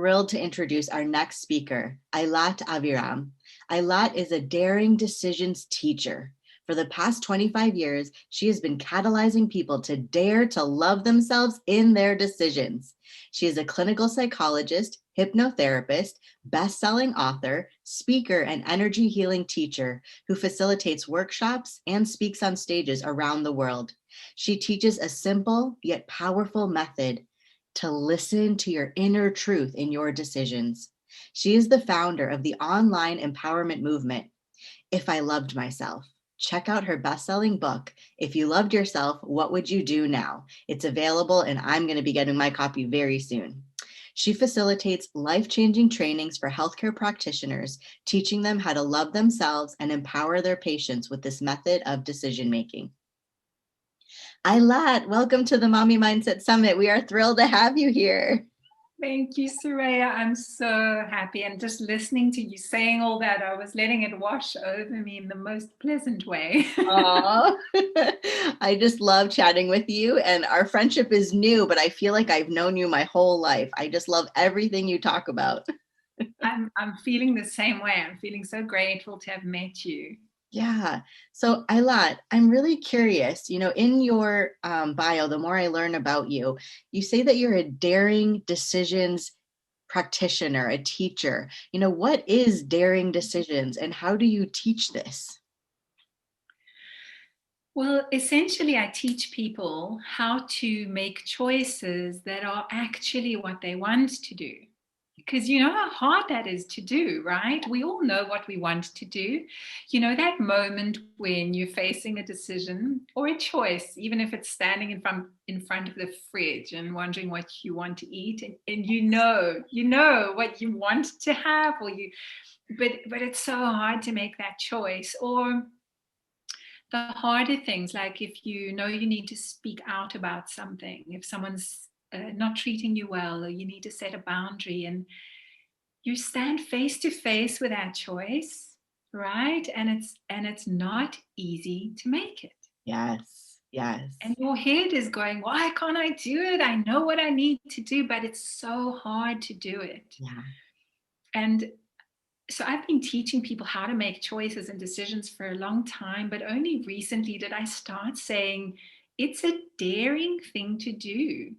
thrilled to introduce our next speaker, Eilat Aviram. Eilat is a daring decisions teacher. For the past 25 years, she has been catalyzing people to dare to love themselves in their decisions. She is a clinical psychologist, hypnotherapist, best-selling author, speaker, and energy healing teacher who facilitates workshops and speaks on stages around the world. She teaches a simple yet powerful method to listen to your inner truth in your decisions. She is the founder of the online empowerment movement, If I Loved Myself. Check out her best-selling book, If You Loved Yourself, What Would You Do Now? It's available, and I'm going to be getting my copy very soon. She facilitates life-changing trainings for healthcare practitioners, teaching them how to love themselves and empower their patients with this method of decision-making. Ailat, welcome to the Mommy Mindset Summit. We are thrilled to have you here. Thank you, Soraiya. I'm so happy. And just listening to you saying all that, I was letting it wash over me in the most pleasant way. Aww. I just love chatting with you, and our friendship is new, but I feel like I've known you my whole life. I just love everything you talk about. I'm feeling the same way. I'm feeling so grateful to have met you. Yeah. So Ailat, I'm really curious, in your bio, the more I learn about you, you say that you're a daring decisions practitioner, a teacher. What is daring decisions and how do you teach this? Well, essentially, I teach people how to make choices that are actually what they want to do. Because you know how hard that is to do, right? We all know what we want to do. You know, that moment when you're facing a decision or a choice, even if it's standing in front of the fridge and wondering what you want to eat, and you know what you want to have, but it's so hard to make that choice. Or the harder things, like if you know you need to speak out about something, if someone's not treating you well, or you need to set a boundary, and you stand face to face with that choice, right? And it's not easy to make it. Yes. Yes. And your head is going, why can't I do it? I know what I need to do, but it's so hard to do it. Yeah. And so I've been teaching people how to make choices and decisions for a long time, but only recently did I start saying it's a daring thing to do,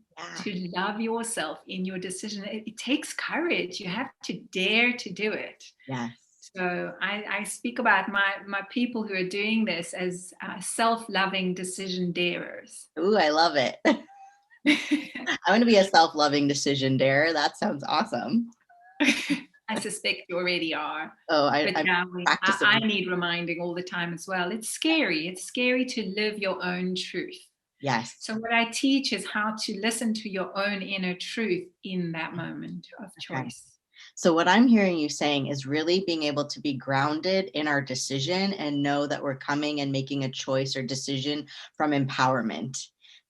to love yourself in your decision. It takes courage. You have to dare to do it. Yes. So I speak about my people who are doing this as self-loving decision darers. Ooh, I love it. I want to be a self-loving decision darer. That sounds awesome. I suspect you already are. Oh, But practicing. I need reminding all the time as well. It's scary. It's scary to live your own truth. Yes. So what I teach is how to listen to your own inner truth in that moment of choice. So what I'm hearing you saying is really being able to be grounded in our decision and know that we're coming and making a choice or decision from empowerment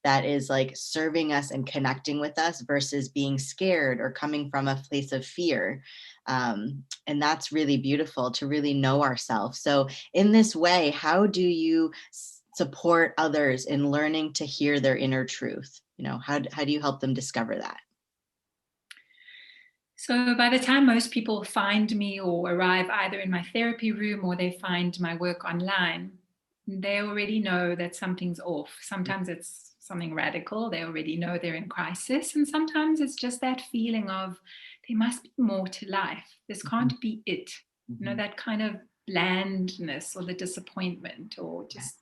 that is like serving us and connecting with us versus being scared or coming from a place of fear. And that's really beautiful to really know ourselves. So in this way, how do you support others in learning to hear their inner truth? How do you help them discover that? So by the time most people find me or arrive either in my therapy room or they find my work online, they already know that something's off. Sometimes it's something radical. They already know they're in crisis. And sometimes it's just that feeling of there must be more to life. This can't be it. That kind of blandness or the disappointment or just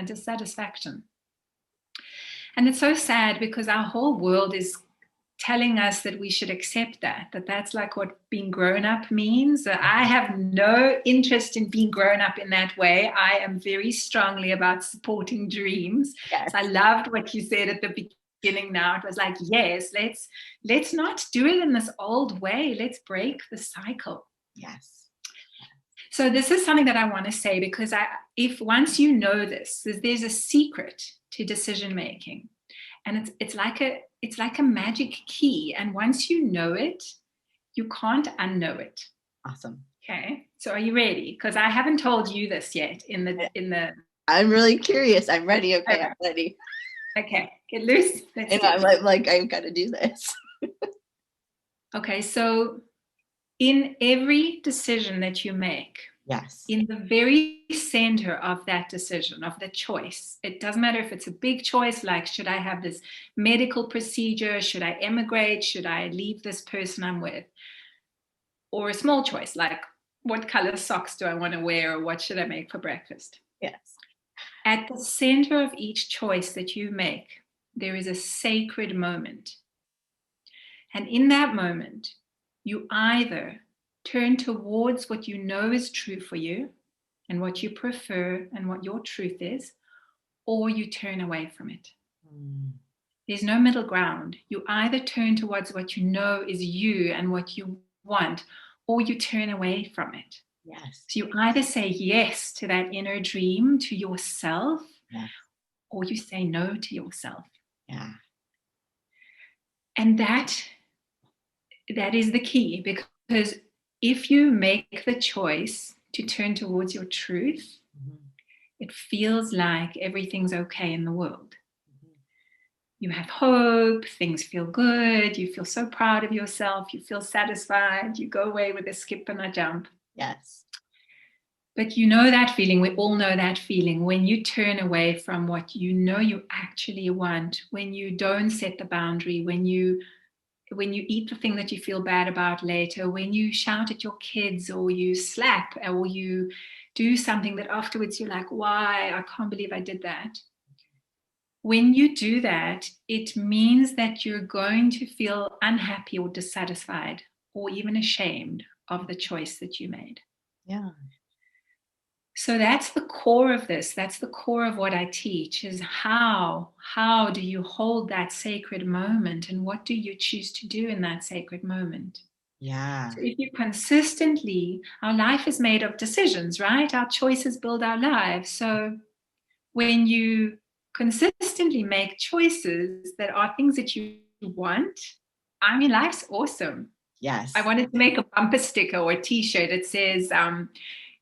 dissatisfaction. And it's so sad because our whole world is telling us that we should accept that's like what being grown up means. I have no interest in being grown up in that way. I am very strongly about supporting dreams. Yes. So I loved what you said at the beginning. Now it was like, yes, let's not do it in this old way. Let's break the cycle. Yes. So this is something that I want to say, because if once you know this, there's a secret to decision making, and it's like a magic key. And once you know it, you can't unknow it. Awesome. Okay. So are you ready? Because I haven't told you this yet in the. I'm really curious. I'm ready. Okay. I'm ready. Okay. Get loose. I'm like, I've got to do this. Okay, so in every decision that you make, Yes. in the very center of that decision, of the choice, it doesn't matter if it's a big choice, like should I have this medical procedure? Should I emigrate? Should I leave this person I'm with? Or a small choice, like what color socks do I want to wear? Or what should I make for breakfast? Yes. At the center of each choice that you make, there is a sacred moment. And in that moment, you either turn towards what you know is true for you and what you prefer and what your truth is, or you turn away from it. Mm. There's no middle ground. You either turn towards what you know is you and what you want, or you turn away from it. Yes. So you either say yes to that inner dream, to yourself, Yes. or you say no to yourself. Yeah. And that is the key, because if you make the choice to turn towards your truth, Mm-hmm. it feels like everything's okay in the world. Mm-hmm. You have hope, things feel good, you feel so proud of yourself, you feel satisfied, you go away with a skip and a jump. Yes. But you know that feeling, we all know that feeling, when you turn away from what you know you actually want, when you don't set the boundary, when you eat the thing that you feel bad about later, when you shout at your kids, or you slap, or you do something that afterwards you're like, why? I can't believe I did that. When you do that, it means that you're going to feel unhappy or dissatisfied or even ashamed of the choice that you made. Yeah. So that's the core of this. That's the core of what I teach, is how do you hold that sacred moment, and what do you choose to do in that sacred moment? Yeah. So if you consistently, our life is made of decisions, right? Our choices build our lives. So when you consistently make choices that are things that you want, I mean, life's awesome. Yes. I wanted to make a bumper sticker or a t-shirt that says,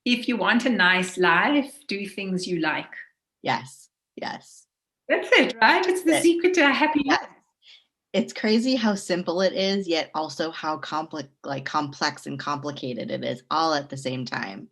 if you want a nice life, do things you like. Yes. Yes. That's it, right? It's the secret to a happy life. Yes. It's crazy how simple it is, yet also how complex and complicated it is all at the same time.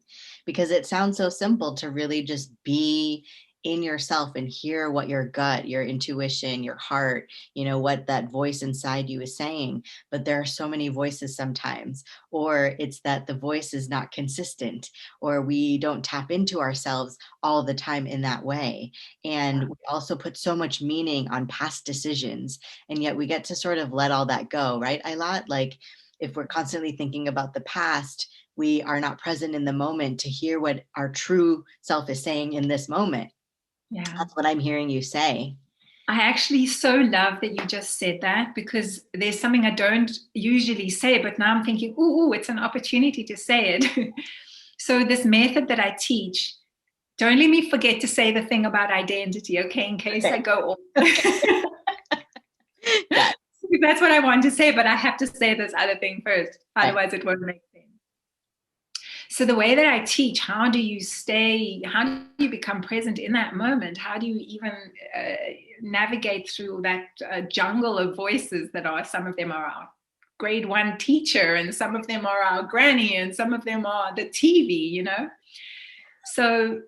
Because it sounds so simple to really just be in yourself and hear what your gut, your intuition, your heart, what that voice inside you is saying. But there are so many voices sometimes, or it's that the voice is not consistent, or we don't tap into ourselves all the time in that way. And we also put so much meaning on past decisions, and yet we get to sort of let all that go, right? Eilat, like if we're constantly thinking about the past, we are not present in the moment to hear what our true self is saying in this moment. Yeah. That's what I'm hearing you say. I actually so love that you just said that, because there's something I don't usually say, but now I'm thinking, ooh, it's an opportunity to say it. So this method that I teach, don't let me forget to say the thing about identity, okay, in case I go off. Yeah. That's what I want to say, but I have to say this other thing first. Otherwise, it won't make sense. So the way that I teach, how do you become present in that moment? How do you even navigate through that jungle of voices that are, some of them are our grade 1 teacher, and some of them are our granny, and some of them are the TV, So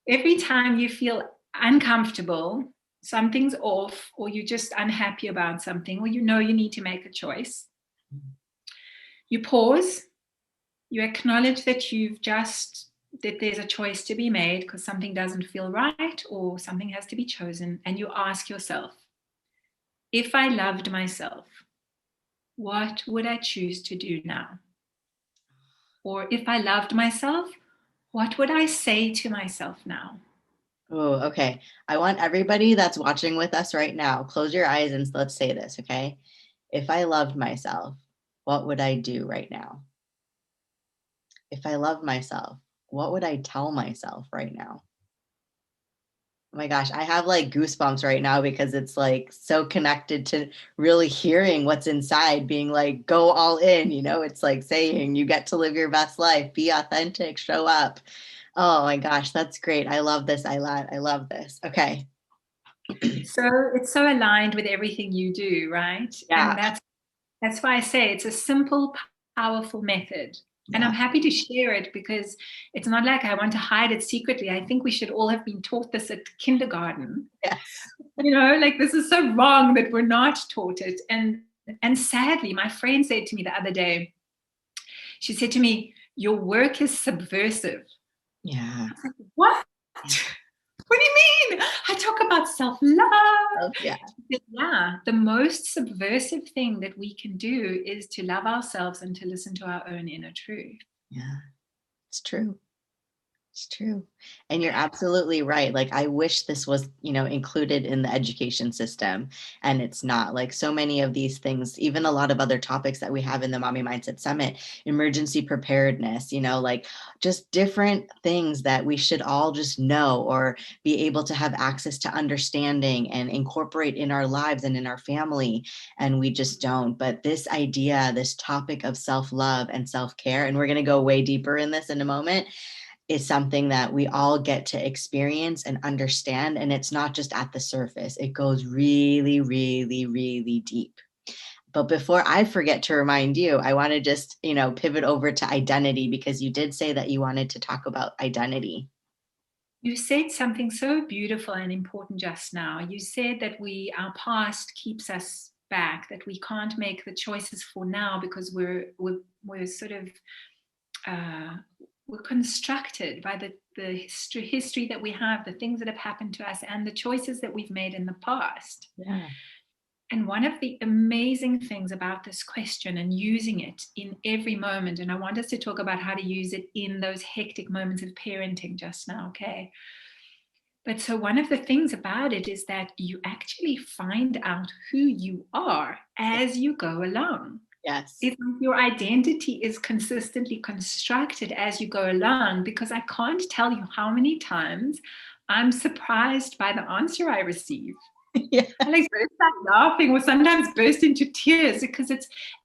every time you feel uncomfortable, something's off, or you're just unhappy about something, or you need to make a choice, you pause, you acknowledge that that there's a choice to be made because something doesn't feel right or something has to be chosen, and you ask yourself, if I loved myself, what would I choose to do now? Or if I loved myself, what would I say to myself now? Oh, okay. I want everybody that's watching with us right now, close your eyes and let's say this, okay? If I loved myself, what would I do right now? If I loved myself, what would I tell myself right now? Oh my gosh, I have like goosebumps right now because it's like so connected to really hearing what's inside, being like, go all in, it's like saying you get to live your best life, be authentic, show up. Oh my gosh, that's great. I love this, Ailat. I love this. Okay. It's so aligned with everything you do, right? Yeah. And That's why I say it's a simple, powerful method. And Yeah. I'm happy to share it because it's not like I want to hide it secretly. I think we should all have been taught this at kindergarten. Yes. Like this is so wrong that we're not taught it. And sadly, my friend said to me the other day, she said to me, "Your work is subversive." Yeah. I was like, "What? What do you mean? I talk about self-love." Yeah. Yeah, the most subversive thing that we can do is to love ourselves and to listen to our own inner truth. Yeah. It's true. It's true. And you're absolutely right. Like, I wish this was, included in the education system, and it's not. Like, so many of these things, even a lot of other topics that we have in the Mommy Mindset Summit, emergency preparedness, like just different things that we should all just know or be able to have access to understanding and incorporate in our lives and in our family. And we just don't. But this idea, this topic of self-love and self-care, and we're going to go way deeper in this in a moment, is something that we all get to experience and understand. And it's not just at the surface, it goes really, really, really deep. But before I forget to remind you, I want to just, pivot over to identity, because you did say that you wanted to talk about identity. You said something so beautiful and important just now. You said that our past keeps us back, that we can't make the choices for now because we're sort of we're constructed by the history that we have, the things that have happened to us, and the choices that we've made in the past. Yeah. And one of the amazing things about this question and using it in every moment, and I want us to talk about how to use it in those hectic moments of parenting just now, okay? But so one of the things about it is that you actually find out who you are as you go along. Yes. It's like your identity is consistently constructed as you go along, because I can't tell you how many times I'm surprised by the answer I receive. Yeah. I like burst out laughing or sometimes burst into tears because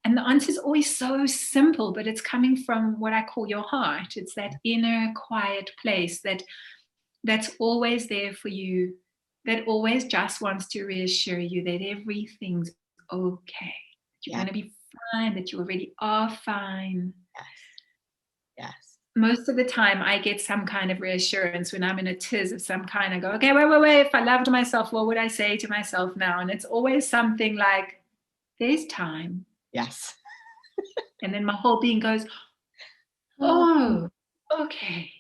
and the answer is always so simple, but it's coming from what I call your heart. It's that inner quiet place that's always there for you, that always just wants to reassure you that everything's okay. You're Yeah. going to be fine, that you already are fine. Yes. Yes. Most of the time, I get some kind of reassurance when I'm in a tiz of some kind. I go, okay, wait. If I loved myself, what would I say to myself now? And it's always something like, there's time. Yes. And then my whole being goes, oh, okay.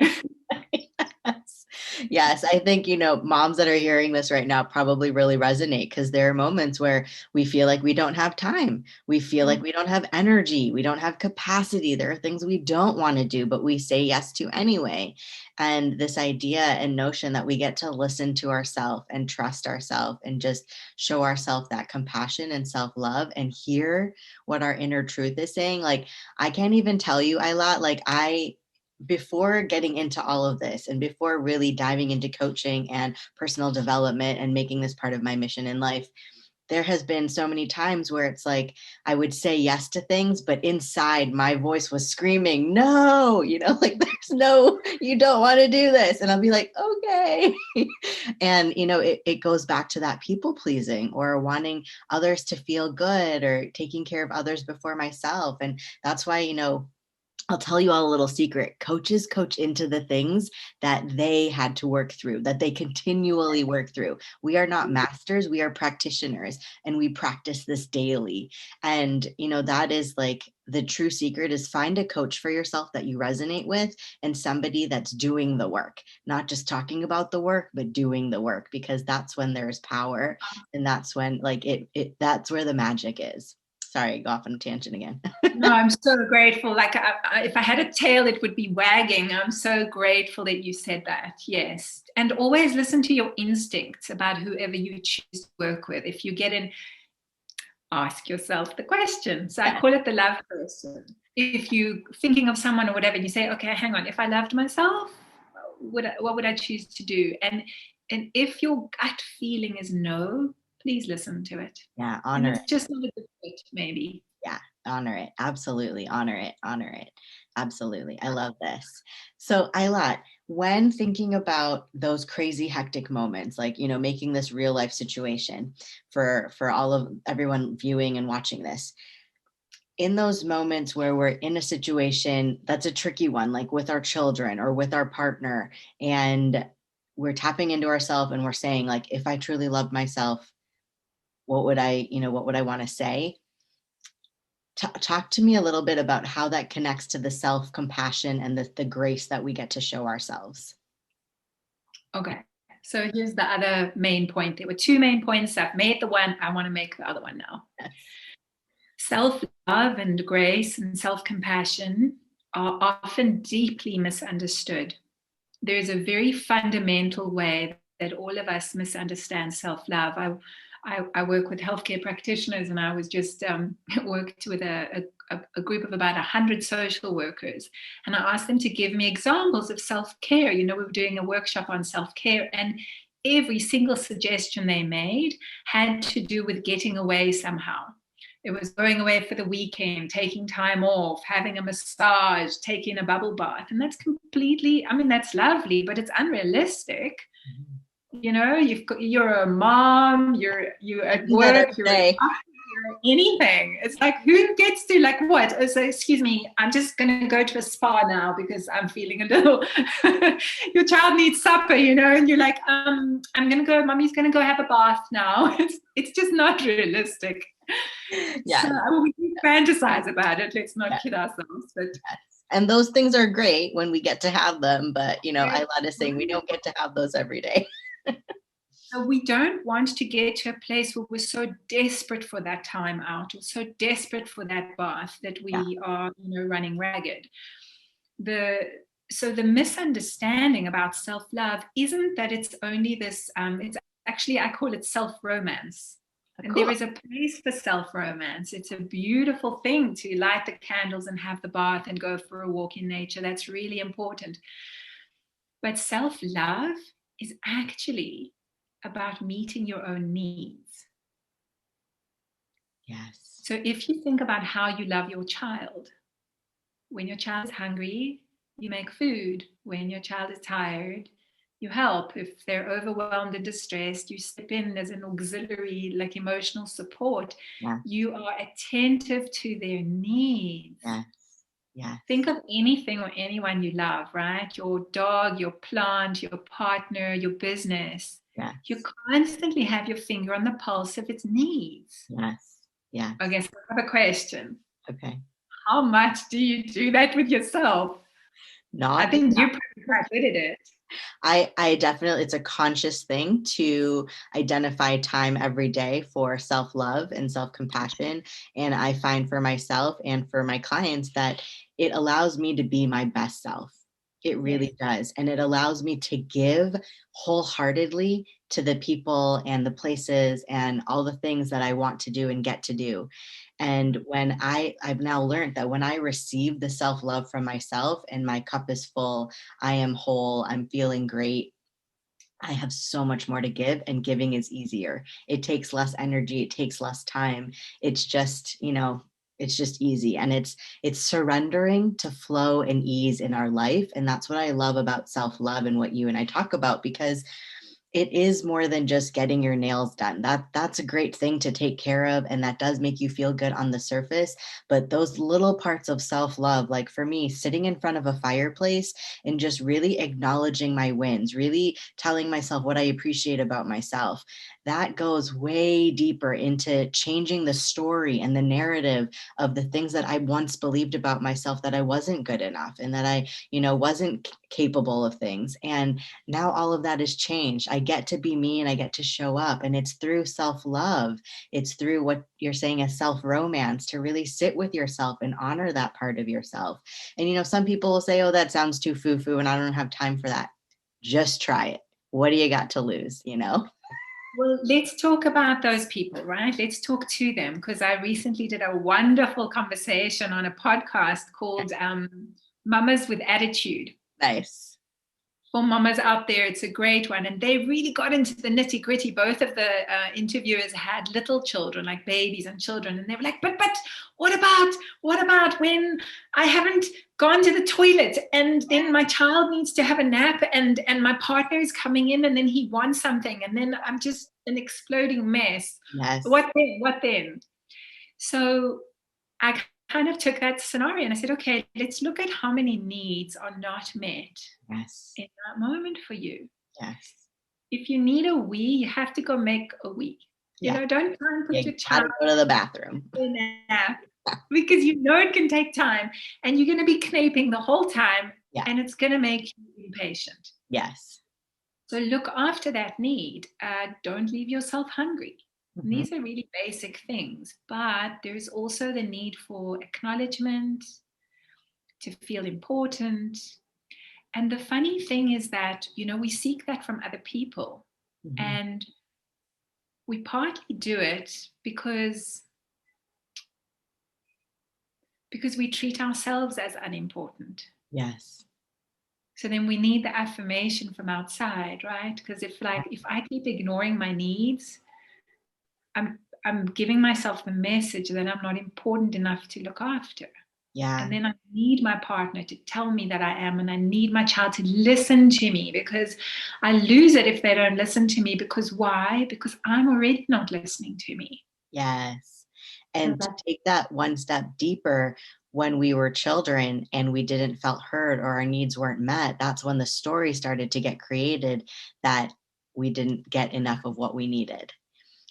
Yes. Yes, I think, moms that are hearing this right now probably really resonate, because there are moments where we feel like we don't have time. We feel like we don't have energy. We don't have capacity. There are things we don't want to do, but we say yes to anyway. And this idea and notion that we get to listen to ourselves and trust ourselves and just show ourselves that compassion and self-love and hear what our inner truth is saying. Like, I can't even tell you, Ailat, like before getting into all of this and before really diving into coaching and personal development and making this part of my mission in life, there has been so many times where it's like I would say yes to things, but inside my voice was screaming, no, like there's no, you don't want to do this. And I'll be like, okay. And, it goes back to that people pleasing or wanting others to feel good or taking care of others before myself. And that's why, I'll tell you all a little secret. Coaches coach into the things that they had to work through, that they continually work through. We are not masters, we are practitioners, and we practice this daily. And, that is like the true secret, is find a coach for yourself that you resonate with, and somebody that's doing the work, not just talking about the work, but doing the work, because that's when there's power. And that's when that's where the magic is. Sorry, go off on a tangent again. No, I'm so grateful. Like, if I had a tail, it would be wagging. I'm so grateful that you said that. Yes. And always listen to your instincts about whoever you choose to work with. If you get in, ask yourself the question. So I call it the love person. If you're thinking of someone or whatever, and you say, okay, hang on, if I loved myself, what would I choose to do? And if your gut feeling is no, please listen to it. Yeah, and honor it's it. just not a good fit, maybe. Yeah, honor it. Absolutely. Honor it. Honor it. Absolutely. I love this. So, Ailat, when thinking about those crazy hectic moments, like, making this real life situation for all of everyone viewing and watching this, in those moments where we're in a situation that's a tricky one, like with our children or with our partner, and we're tapping into ourselves and we're saying, like, if I truly love myself, what would I want to say? Talk to me a little bit about how that connects to the self-compassion and the grace that we get to show ourselves. Okay. So here's the other main point. There were two main points. I've made the one. I want to make the other one now. Yes. Self-love and grace and self-compassion are often deeply misunderstood. There's a very fundamental way that all of us misunderstand self-love. I work with healthcare practitioners, and I was just worked with a group of about 100 social workers, and I asked them to give me examples of self-care. We were doing a workshop on self-care, and every single suggestion they made had to do with getting away somehow. It was going away for the weekend, taking time off, having a massage, taking a bubble bath. And that's that's lovely, but it's unrealistic. Mm-hmm. You're a mom, you're at work, you're anything. It's like, who gets to, like, what? So, excuse me, I'm just going to go to a spa now because I'm feeling a little, your child needs supper, and you're like, I'm going to go, mommy's going to go have a bath now. It's just not realistic. Yeah. So we can fantasize about it. Let's not kid ourselves. But and those things are great when we get to have them, but Eilat is saying we don't get to have those every day. So we don't want to get to a place where we're so desperate for that time out, or so desperate for that bath that we are, running ragged. So the misunderstanding about self-love isn't that it's only this, it's actually, I call it self-romance. And there is a place for self-romance. It's a beautiful thing to light the candles and have the bath and go for a walk in nature. That's really important. But self-love is actually about meeting your own needs. Yes. So if you think about how you love your child, when your child is hungry, you make food. When your child is tired, you help. If they're overwhelmed and distressed, you step in as an auxiliary, like emotional support. Yes. You are attentive to their needs. Yes. Yes. Think of anything or anyone you love, right? Your dog, your plant, your partner, your business. Yes. You constantly have your finger on the pulse of its needs. Yes. Yes. Okay, so I have a question. Okay. How much do you do that with yourself? I think you're pretty quite good at it. I definitely, it's a conscious thing to identify time every day for self-love and self-compassion. And I find for myself and for my clients that it allows me to be my best self. It really does. And it allows me to give wholeheartedly to the people and the places and all the things that I want to do and get to do. And when I've now learned that when I receive the self-love from myself and my cup is full, I am whole, I'm feeling great, I have so much more to give, and giving is easier. It takes less energy, it takes less time. It's just, it's just easy. And it's surrendering to flow and ease in our life. And that's what I love about self-love and what you and I talk about, because it is more than just getting your nails done. That's a great thing to take care of, and that does make you feel good on the surface. But those little parts of self-love, like for me, sitting in front of a fireplace and just really acknowledging my wins, really telling myself what I appreciate about myself, that goes way deeper into changing the story and the narrative of the things that I once believed about myself, that I wasn't good enough and that I, wasn't capable of things. And now all of that has changed. I get to be me and I get to show up, and it's through self-love. It's through what you're saying as self-romance, to really sit with yourself and honor that part of yourself. And, some people will say, oh, that sounds too foo-foo and I don't have time for that. Just try it. What do you got to lose, Well, let's talk about those people, right? Let's talk to them, because I recently did a wonderful conversation on a podcast called Mamas with Attitude. Nice. for mamas out there, it's a great one. And they really got into the nitty gritty. Both of the interviewers had little children, like babies and children. And they were like, but what about when I haven't gone to the toilet and then my child needs to have a nap and my partner is coming in and then he wants something. And then I'm just an exploding mess. Yes. What then? So I kind of took that scenario and I said, okay, let's look at how many needs are not met in that moment for you. Yes. If you need a wee, you have to go make a wee. You know, don't try and put your child go to the bathroom in a nap because you know it can take time and you're going to be knaping the whole time and it's going to make you impatient. Yes. So look after that need. Don't leave yourself hungry. Mm-hmm. These are really basic things, but there's also the need for acknowledgement, to feel important. And the funny thing is that, you know, we seek that from other people. Mm-hmm. And we partly do it because we treat ourselves as unimportant. Yes. So then we need the affirmation from outside, right? Because if I keep ignoring my needs, I'm giving myself the message that I'm not important enough to look after. Yeah. And then I need my partner to tell me that I am, and I need my child to listen to me, because I lose it if they don't listen to me. Because why? Because I'm already not listening to me. Yes. And to take that one step deeper, when we were children and we didn't felt heard or our needs weren't met, that's when the story started to get created that we didn't get enough of what we needed.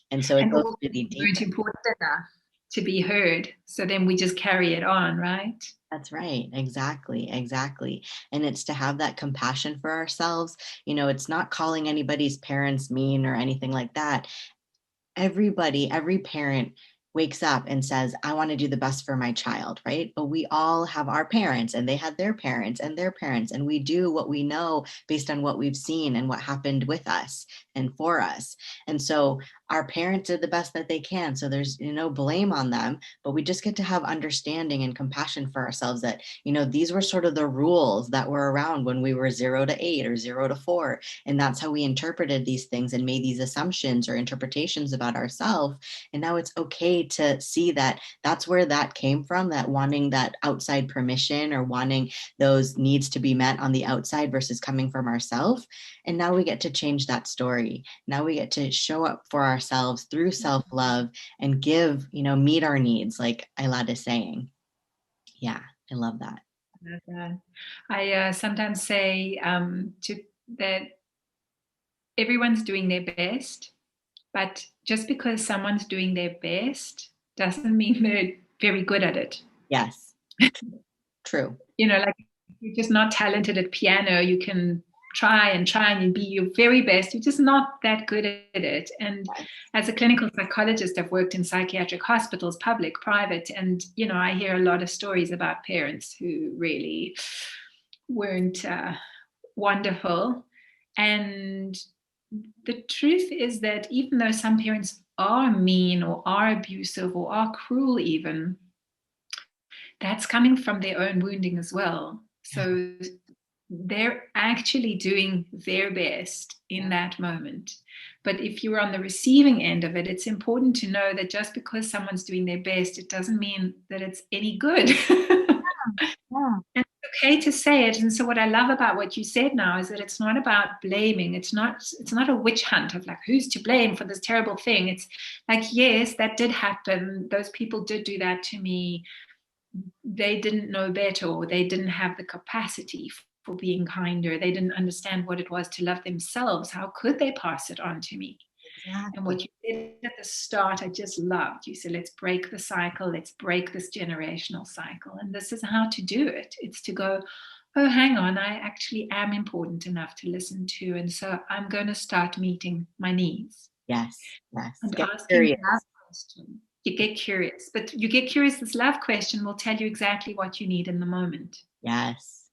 And so it goes really deep. Weren't important enough to be heard. So then we just carry it on, right? That's right. Exactly. And it's to have that compassion for ourselves. You know, it's not calling anybody's parents mean or anything like that. Every parent wakes up and says, I want to do the best for my child, right? But we all have our parents and they had their parents and their parents, and we do what we know based on what we've seen and what happened with us and for us. And so our parents did the best that they can. So there's no blame on them, but we just get to have understanding and compassion for ourselves that, you know, these were sort of the rules that were around when we were 0 to 8 or 0 to 4. And that's how we interpreted these things and made these assumptions or interpretations about ourselves. And now it's okay to see that that's where that came from, that wanting that outside permission or wanting those needs to be met on the outside versus coming from ourselves. And now we get to change that story. Now we get to show up for ourselves through self-love and give, you know, meet our needs, like Eilat is saying. Yeah, I love that. I sometimes say that everyone's doing their best, but just because someone's doing their best doesn't mean they're very good at it. Yes. True. You know, like if you're just not talented at piano, you can try and be your very best. You're just not that good at it. And as a clinical psychologist, I've worked in psychiatric hospitals, public, private, and, you know, I hear a lot of stories about parents who really weren't wonderful. And the truth is that even though some parents are mean or are abusive or are cruel even, that's coming from their own wounding as well. So they're actually doing their best in that moment. But if you're on the receiving end of it, it's important to know that just because someone's doing their best, it doesn't mean that it's any good. And it's okay to say it. And so what I love about what you said now is that it's not about blaming. It's not a witch hunt of like, who's to blame for this terrible thing. It's like, yes, that did happen. Those people did do that to me. They didn't know better, or they didn't have the capacity for being kinder. They didn't understand what it was to love themselves. How could they pass it on to me? Exactly. And what you said at the start, I just loved. You said, let's break the cycle. Let's break this generational cycle. And this is how to do it. It's to go, oh, hang on, I actually am important enough to listen to. And so I'm going to start meeting my needs. Yes. And asking that question. You get curious. But you get curious, this love question will tell you exactly what you need in the moment. Yes,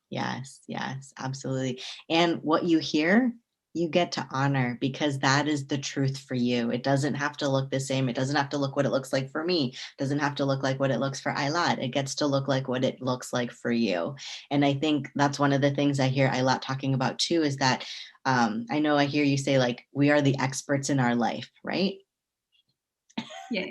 absolutely. And what you hear you get to honor, because that is the truth for you. It doesn't have to look the same. It doesn't have to look what it looks like for me. It doesn't have to look like what it looks for Eilat. It gets to look like what it looks like for you. And I think that's one of the things I hear Eilat talking about too, is that I know I hear you say, like, we are the experts in our life, right? Yeah.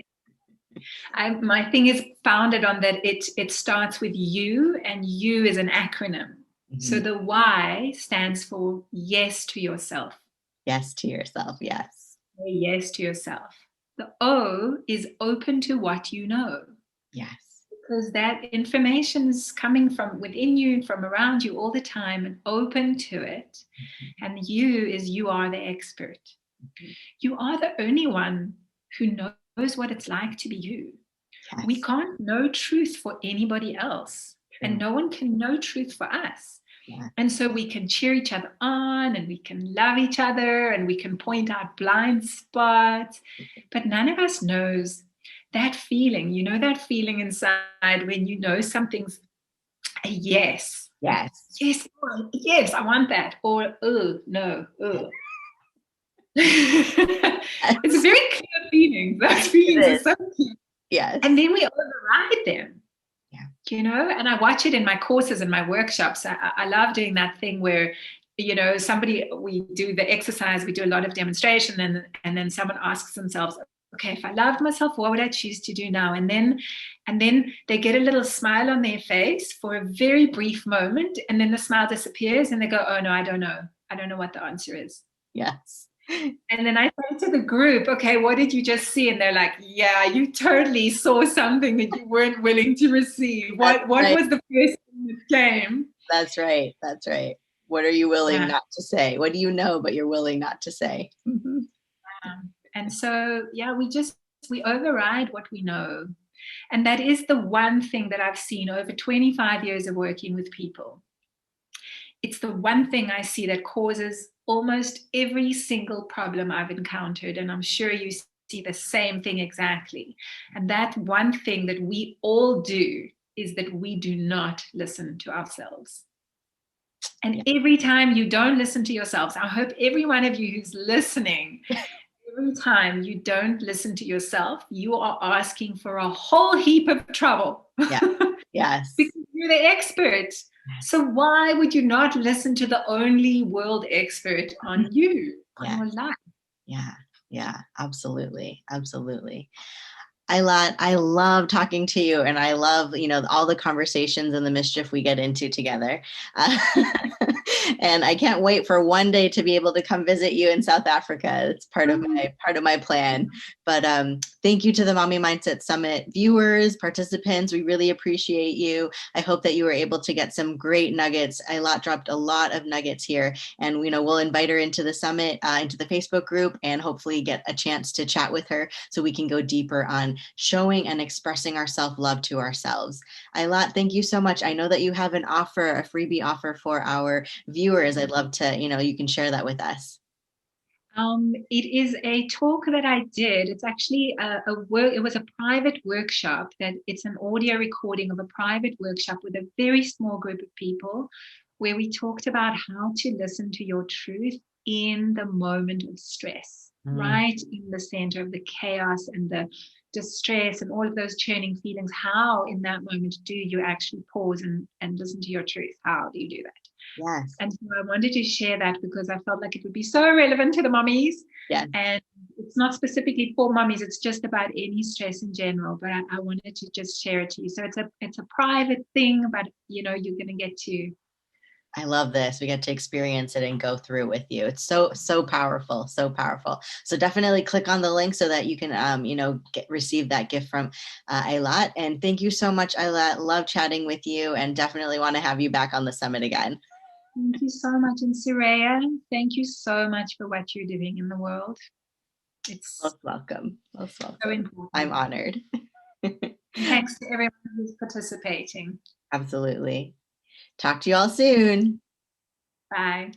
My thing is founded on that it starts with you, and you is an acronym. So the Y stands for yes to yourself. Yes to yourself. Yes. Say yes to yourself. The O is open to what you know. Yes. Because that information is coming from within you, from around you all the time, and open to it. And you are the expert. You are the only one who knows what it's like to be you. Yes. We can't know truth for anybody else. True. And no one can know truth for us. Yeah. And so we can cheer each other on, and we can love each other, and we can point out blind spots. But none of us knows that feeling. You know that feeling inside when you know something's a yes. Yes. Yes. Yes, I want that. Or, oh, no. Oh. It's a very clear feeling. Those feelings are so clear. Yes. And then we override them. Yeah. You know, and I watch it in my courses and my workshops. I love doing that thing where, you know, we do the exercise, we do a lot of demonstration, and then someone asks themselves, okay, if I loved myself, what would I choose to do now? And then they get a little smile on their face for a very brief moment, and then the smile disappears, and they go, oh no, I don't know. I don't know what the answer is. Yes. And then I say to the group, okay, what did you just see? And they're like, yeah, you totally saw something that you weren't willing to receive. What was the first thing that came? That's right. That's right. What are you willing not to say? What do you know, but you're willing not to say? And so, we override what we know. And that is the one thing that I've seen over 25 years of working with people. It's the one thing I see that causes almost every single problem I've encountered. And I'm sure you see the same thing exactly. And that one thing that we all do is that we do not listen to ourselves. And every time you don't listen to yourselves, I hope every one of you who's listening, every time you don't listen to yourself, you are asking for a whole heap of trouble. Yeah. Yes. Because you're the expert. So why would you not listen to the only world expert on you, on your life? Yeah, absolutely. Absolutely. Eilat, I love talking to you, and I love, all the conversations and the mischief we get into together. And I can't wait for one day to be able to come visit you in South Africa. It's part of my plan. But thank you to the Mommy Mindset Summit viewers, participants. We really appreciate you. I hope that you were able to get some great nuggets. Eilat dropped a lot of nuggets here, and we'll invite her into the summit, into the Facebook group, and hopefully get a chance to chat with her so we can go deeper on showing and expressing our self-love to ourselves. Eilat, thank you so much. I know that you have an offer, a freebie offer for our viewers. I'd love to, you can share that with us. It is a talk that I did. It's actually it was a private workshop. It's an audio recording of a private workshop with a very small group of people, where we talked about how to listen to your truth in the moment of stress, right in the center of the chaos and the distress and all of those churning feelings. How in that moment do you actually pause and listen to your truth? How do you do that? Yes. And so I wanted to share that because I felt like it would be so relevant to the mummies. Yes. And it's not specifically for mummies, it's just about any stress in general. But I wanted to just share it to you. So it's a private thing, but you're going to get to. I love this. We get to experience it and go through with you. It's so powerful, so powerful. So definitely click on the link so that you can, receive that gift from Eilat. And thank you so much, Eilat. Love chatting with you, and definitely want to have you back on the summit again. Thank you so much. And Soraiya, thank you so much for what you're doing in the world. It's most welcome. Most welcome. So important. I'm honored. Thanks to everyone who's participating. Absolutely. Talk to you all soon. Bye.